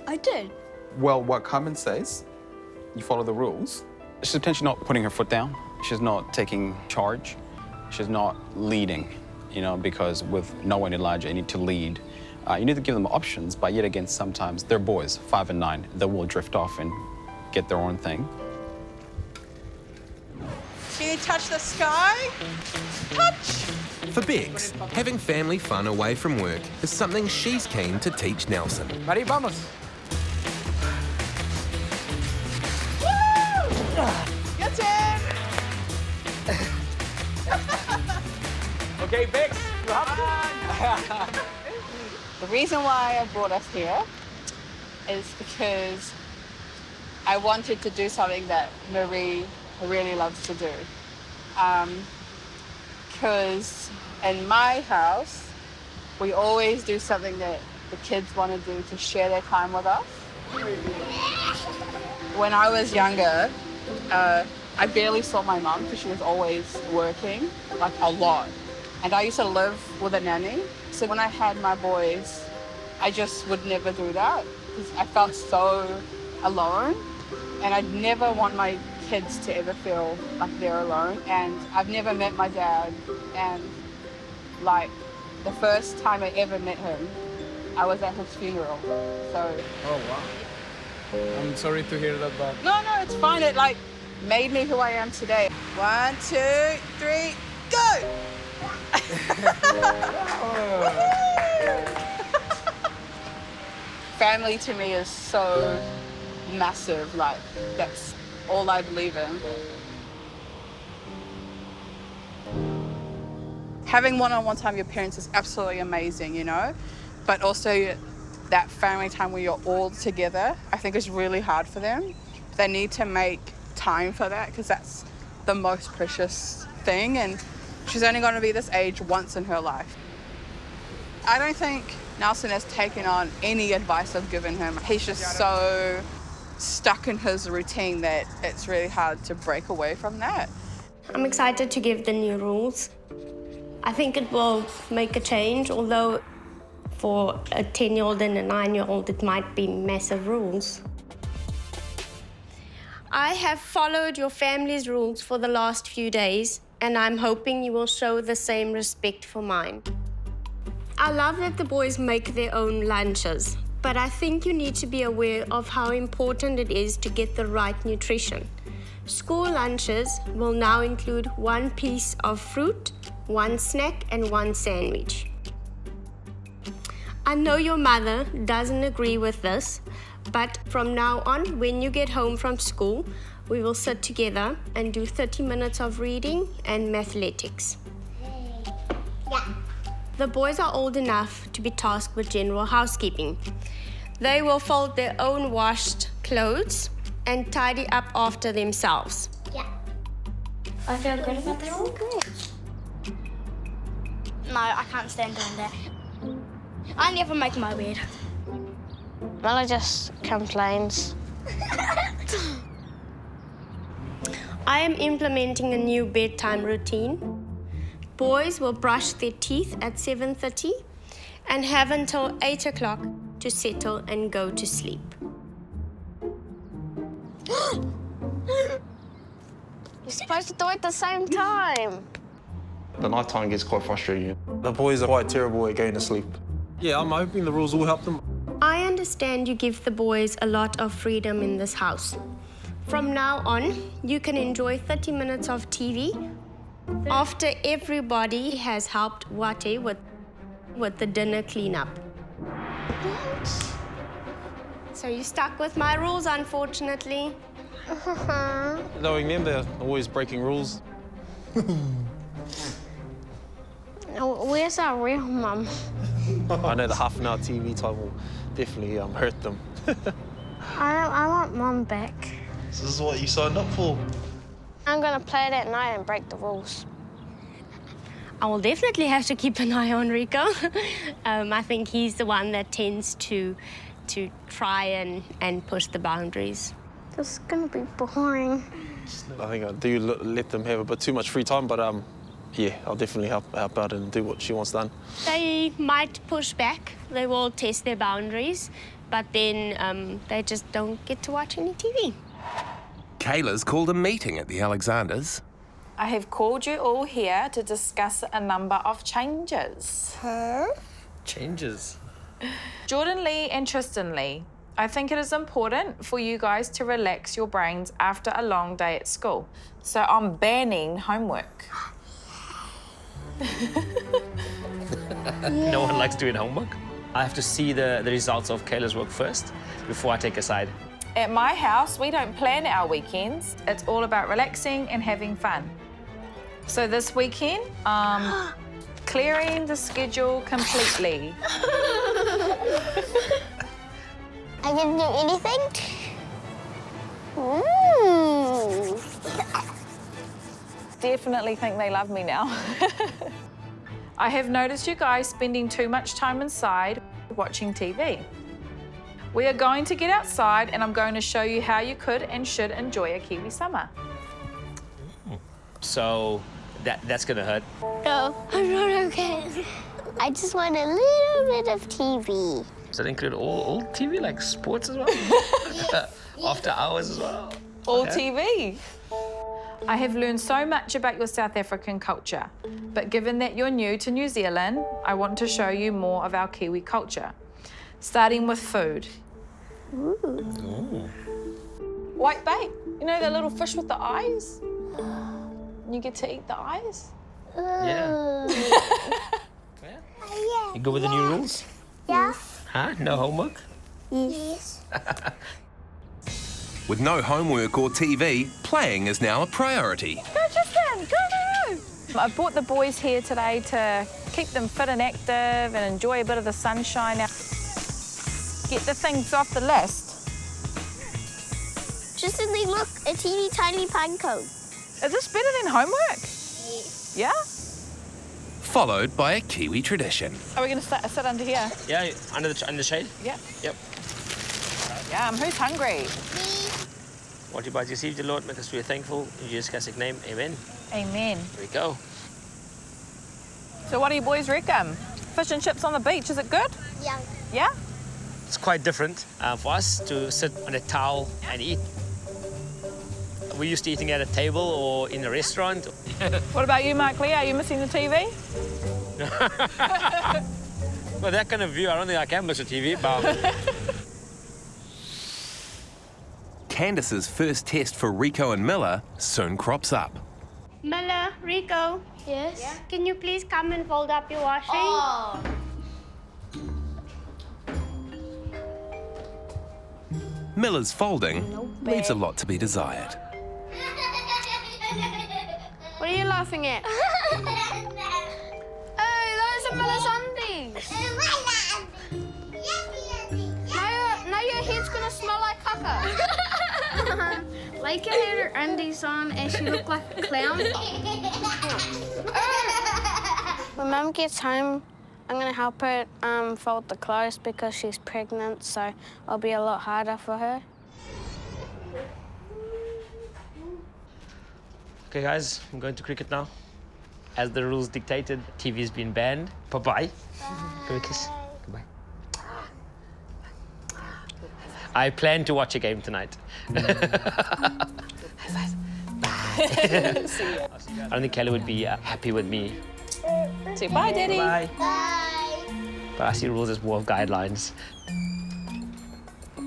I did. Well, what Carmen says, you follow the rules. She's potentially not putting her foot down. She's not taking charge. She's not leading, you know, because with Noah and Elijah, you need to lead. You need to give them options, but yet again, sometimes they're boys, 5 and 9. They will drift off and get their own thing. Can you touch the sky? Touch! For Bex, having family fun away from work is something she's keen to teach Nelson. Mari, vamos. Get in! Okay, Bex, you have to. The reason why I brought us here is because I wanted to do something that Marie really loves to do. Because in my house, we always do something that the kids want to do to share their time with us. When I was younger, I barely saw my mum because she was always working, like a lot. And I used to live with a nanny. So when I had my boys, I just would never do that because I felt so alone. And I'd never want my kids to ever feel like they're alone. And I've never met my dad. And like the first time I ever met him, I was at his funeral. So. Oh, wow. I'm sorry to hear that, but. No, it's fine. It like made me who I am today. 1, 2, 3, go! Family to me is so massive, like that's all I believe in. Having one-on-one time with your parents is absolutely amazing, you know, but also that family time where you're all together, I think is really hard for them. They need to make time for that because that's the most precious thing, and she's only going to be this age once in her life. I don't think Nelson has taken on any advice I've given him. He's just so stuck in his routine that it's really hard to break away from that. I'm excited to give the new rules. I think it will make a change, although for a 10-year-old and a 9-year-old, it might be massive rules. I have followed your family's rules for the last few days, and I'm hoping you will show the same respect for mine. I love that the boys make their own lunches, but I think you need to be aware of how important it is to get the right nutrition. School lunches will now include 1 piece of fruit, 1 snack, and 1 sandwich. I know your mother doesn't agree with this, but from now on, when you get home from school, we will sit together and do 30 minutes of reading and mathletics. Yeah. The boys are old enough to be tasked with general housekeeping. They will fold their own washed clothes and tidy up after themselves. Yeah. I feel good about this. Good. No, I can't stand doing that. I never make my bed. Bella just complains. I am implementing a new bedtime routine. Boys will brush their teeth at 7:30 and have until 8 o'clock to settle and go to sleep. You're supposed to do it at the same time. The nighttime gets quite frustrating. The boys are quite terrible at going to sleep. Yeah, I'm hoping the rules will help them. I understand you give the boys a lot of freedom in this house. From now on, you can enjoy 30 minutes of TV after everybody has helped Wate with the dinner cleanup. So you're stuck with my rules, unfortunately. Knowing them, they're always breaking rules. Where's our real mum? I know the half-an-hour TV time will definitely hurt them. I want mum back. This is what you signed up for. I'm gonna play it at night and break the rules. I will definitely have to keep an eye on Rico. I think he's the one that tends to try and push the boundaries. This is gonna be boring. I think I do let them have a bit too much free time, but yeah, I'll definitely help out and do what she wants done. They might push back. They will test their boundaries. but then they just don't get to watch any TV. Kayla's called a meeting at the Alexanders. I have called you all here to discuss a number of changes. Changes? Jordan Lee and Tristan Lee, I think it is important for you guys to relax your brains after a long day at school. So I'm banning homework. No one likes doing homework. I have to see the results of Kayla's work first before I take a side. At my house, we don't plan our weekends. It's all about relaxing and having fun. So this weekend, clearing the schedule completely. I didn't do anything? Definitely think they love me now. I have noticed you guys spending too much time inside watching TV. We are going to get outside and I'm going to show you how you could and should enjoy a Kiwi summer. So that's gonna hurt. No, I'm not okay. I just want a little bit of TV. Does that include all TV, like sports as well? After hours as well? All TV. I have learned so much about your South African culture, but given that you're new to New Zealand, I want to show you more of our Kiwi culture, starting with food. Ooh. White bait, you know the little fish with the eyes? You get to eat the eyes? Yeah. You go with the new rules? Yeah. Huh? No homework? Yes. With no homework or TV, playing is now a priority. Go, Tristan, go! I brought the boys here today to keep them fit and active and enjoy a bit of the sunshine. Get the things off the list. Tristan, look, a teeny tiny pine cone. Is this better than homework? Yes. Yeah? Followed by a Kiwi tradition. Are we going to sit under here? Yeah, under the shade? Yeah. Yep. Yum, who's hungry? What you guys received, the Lord, make us feel thankful. In Jesus Christ's name, amen. Amen. Here we go. So what do you boys reckon? Fish and chips on the beach, is it good? Yeah. Yeah? It's quite different for us to sit on a towel and eat. We're used to eating at a table or in a restaurant. What about you, Mark Lee? Are you missing the TV? Well, that kind of view, I don't think I can miss a TV, but... Candace's first test for Rico and Miller soon crops up. Miller, Rico. Yes? Yeah? Can you please come and fold up your washing? Oh. Miller's folding leaves a lot to be desired. What are you laughing at? Oh, those are Miller's undies. Now your head's gonna smell like caca. Leica had her undies on and she looked like a clown. When Mum gets home, I'm going to help her fold the clothes because she's pregnant, so it'll be a lot harder for her. Okay, guys, I'm going to cricket now. As the rules dictated, TV's been banned. Bye-bye. Give me a kiss. Goodbye. I plan to watch a game tonight. Bye. I don't think Kelly would be happy with me. Say bye, Daddy. Bye. But I see rules as more of guidelines.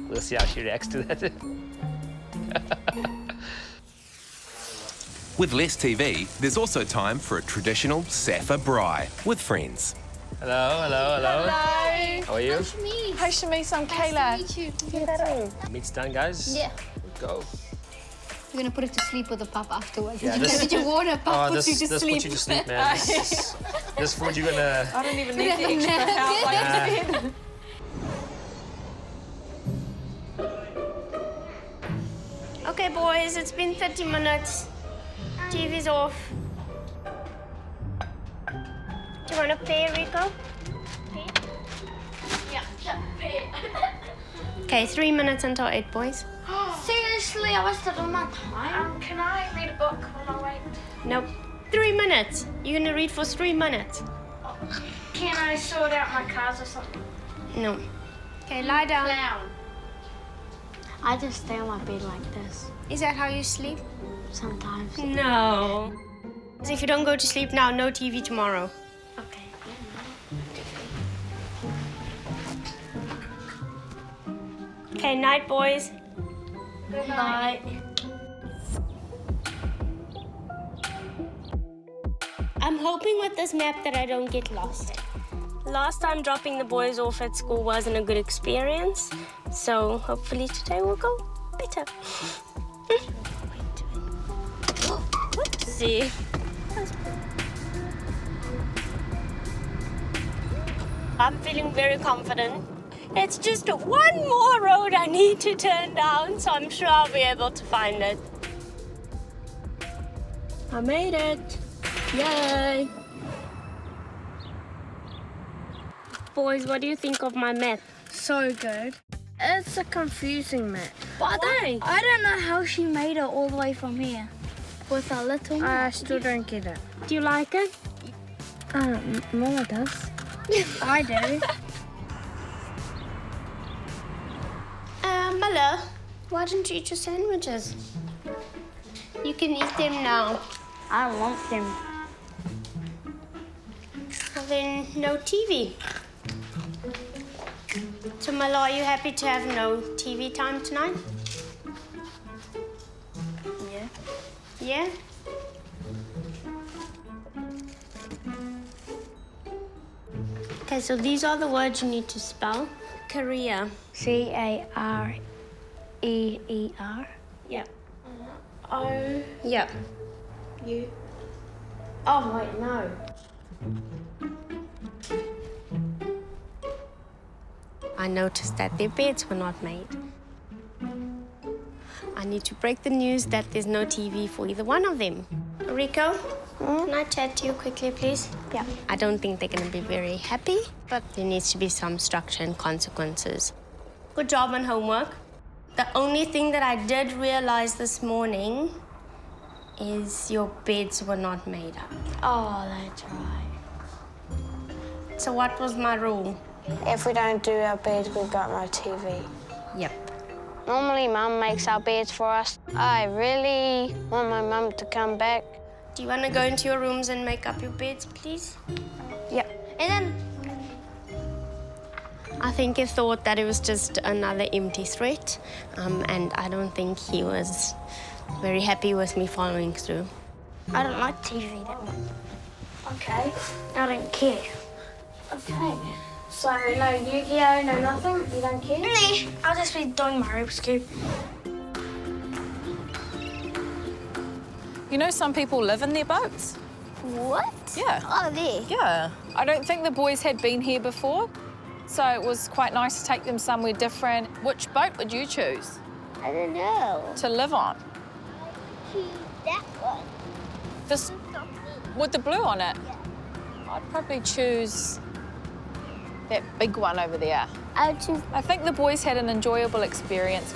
We'll see how she reacts to that. With less TV, there's also time for a traditional Safa braai with friends. Hello, hello, hello. Hello. How are you? Hi, Shamice. I'm Kayla. Nice to meet you. Meet's done, guys. Yeah. Go. We're gonna put it to sleep with a pup afterwards. Yeah, Did your water pup this puts you to sleep? puts you to sleep, man. This food you're gonna... I don't even need the extra help like I said. Okay, boys, it's been 30 minutes. TV's off. Do you want a pair, Rico? Okay, 3 minutes until 8, boys. Seriously, I wasted all my time. Can I read a book while I wait? Nope. 3 minutes. You're gonna read for 3 minutes. Can I sort out my cars or something? No. Okay, lie down. I just stay on my bed like this. Is that how you sleep? Sometimes. No. If you don't go to sleep now, no TV tomorrow. Okay. Okay, night, boys. Good night. I'm hoping with this map that I don't get lost. Last time dropping the boys off at school wasn't a good experience, so hopefully today will go better. Whoopsie. I'm feeling very confident. It's just one more road I need to turn down, so I'm sure I'll be able to find it. I made it. Yay! Boys, what do you think of my map? So good. It's a confusing map. Why? I don't know how she made it all the way from here. With a little map. I still don't get it. Do you like it? Mama does. I do. Mother, why didn't you eat your sandwiches? You can eat them now. I want them. Well, then, no TV. So, Mala, are you happy to have no TV time tonight? Yeah. Yeah? Okay, so these are the words you need to spell. Korea. Career. Yeah. O. Yeah. U. Oh, wait, no. I noticed that their beds were not made. I need to break the news that there's no TV for either one of them. Rico, can I chat to you quickly, please? Yeah. I don't think they're going to be very happy, but there needs to be some structure and consequences. Good job on homework. The only thing that I did realize this morning is your beds were not made up. Oh, that's right. So what was my rule? If we don't do our beds, we've got no TV. Yep. Normally, Mum makes our beds for us. I really want my mum to come back. Do you want to go into your rooms and make up your beds, please? Yep. And then I think he thought that it was just another empty threat, and I don't think he was very happy with me following through. I don't like TV that much. Okay. I don't care. Okay. So, no Yu-Gi-Oh, no nothing? You don't care? Nah, I'll just be doing my Rubik's Cube. You know, some people live in their boats. What? Yeah. Oh, there. Yeah. I don't think the boys had been here before, so it was quite nice to take them somewhere different. Which boat would you choose? I don't know. To live on? That one. This, with the blue on it? Yeah. I'd probably choose that big one over there. I would choose... I think the boys had an enjoyable experience.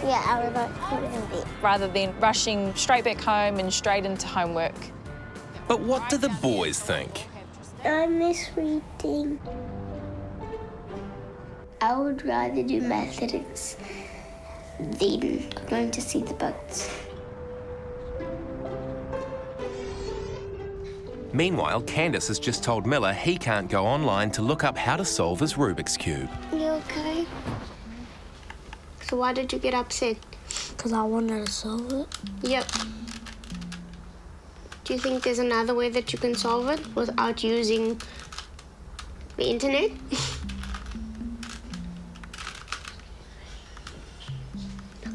Yeah, I would like to put it in there. Rather than rushing straight back home and straight into homework. But what do the boys think? I miss reading. I would rather do mathematics than going to see the boats. Meanwhile, Candace has just told Miller he can't go online to look up how to solve his Rubik's Cube. You okay? So why did you get upset? Because I wanted to solve it. Yep. Do you think there's another way that you can solve it without using the internet?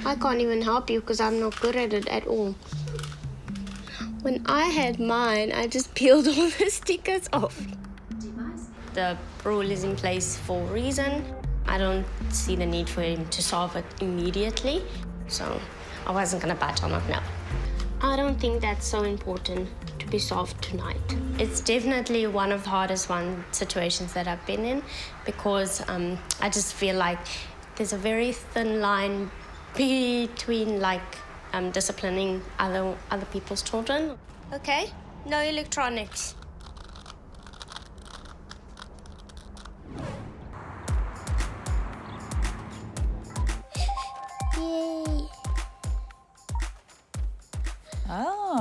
I can't even help you because I'm not good at it at all. When I had mine, I just peeled all the stickers off. The rule is in place for a reason. I don't see the need for him to solve it immediately, so I wasn't gonna budge on it now. I don't think that's so important to be solved tonight. It's definitely one of the hardest situations that I've been in because I just feel like there's a very thin line between disciplining other people's children. Okay, no electronics.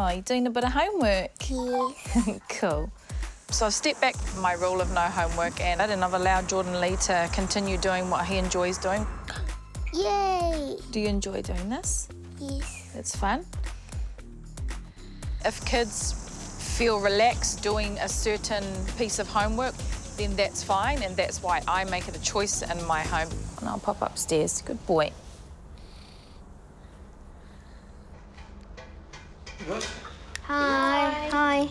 Oh, you're doing a bit of homework? Yes. Cool. So I stepped back from my rule of no homework and I've allowed Jordan Lee to continue doing what he enjoys doing. Yay! Do you enjoy doing this? Yes. It's fun. If kids feel relaxed doing a certain piece of homework, then that's fine, and that's why I make it a choice in my home. And I'll pop upstairs. Good boy. Hi. Hi.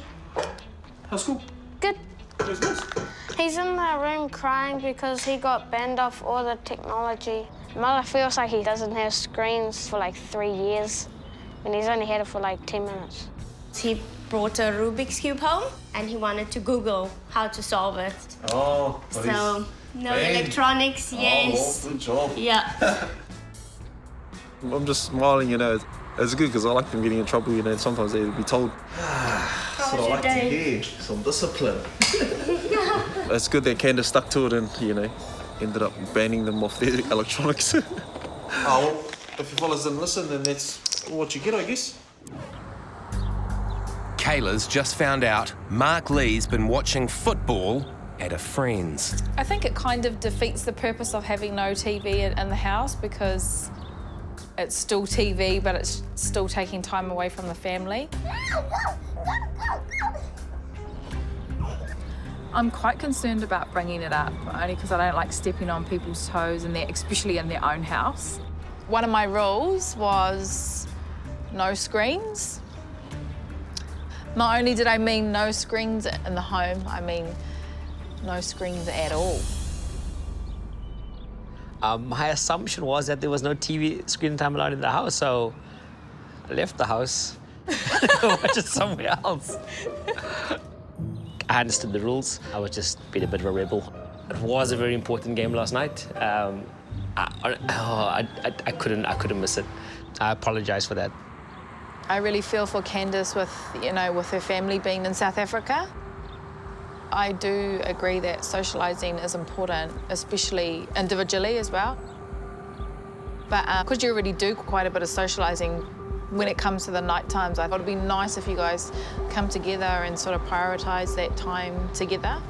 How's school? Good. Where's Liz? He's in the room crying because he got banned off all the technology. Mother feels like he doesn't have screens for like 3 years, and he's only had it for like 10 minutes. He brought a Rubik's Cube home, and he wanted to Google how to solve it. Oh, so no electronics, yes. Oh, good job. Yeah. I'm just smiling, you know. It's good because I like them getting in trouble, you know. Sometimes they'd be told. That's what I like to hear. Some discipline. It's good that Candace stuck to it and, you know, ended up banning them off their electronics. Oh, well, if your fellas didn't listen, then that's what you get, I guess. Kayla's just found out Mark Lee's been watching football at a friend's. I think it kind of defeats the purpose of having no TV in the house because it's still TV, but it's still taking time away from the family. I'm quite concerned about bringing it up, only because I don't like stepping on people's toes, especially in their own house. One of my rules was no screens. Not only did I mean no screens in the home, I mean no screens at all. My assumption was that there was no TV screen time allowed in the house, so I left the house to watch it somewhere else. I understood the rules. I was just being a bit of a rebel. It was a very important game last night. I couldn't miss it. I apologize for that. I really feel for Candace with her family being in South Africa. I do agree that socialising is important, especially individually as well. But because you already do quite a bit of socialising when it comes to the night times, I thought it'd be nice if you guys come together and sort of prioritise that time together.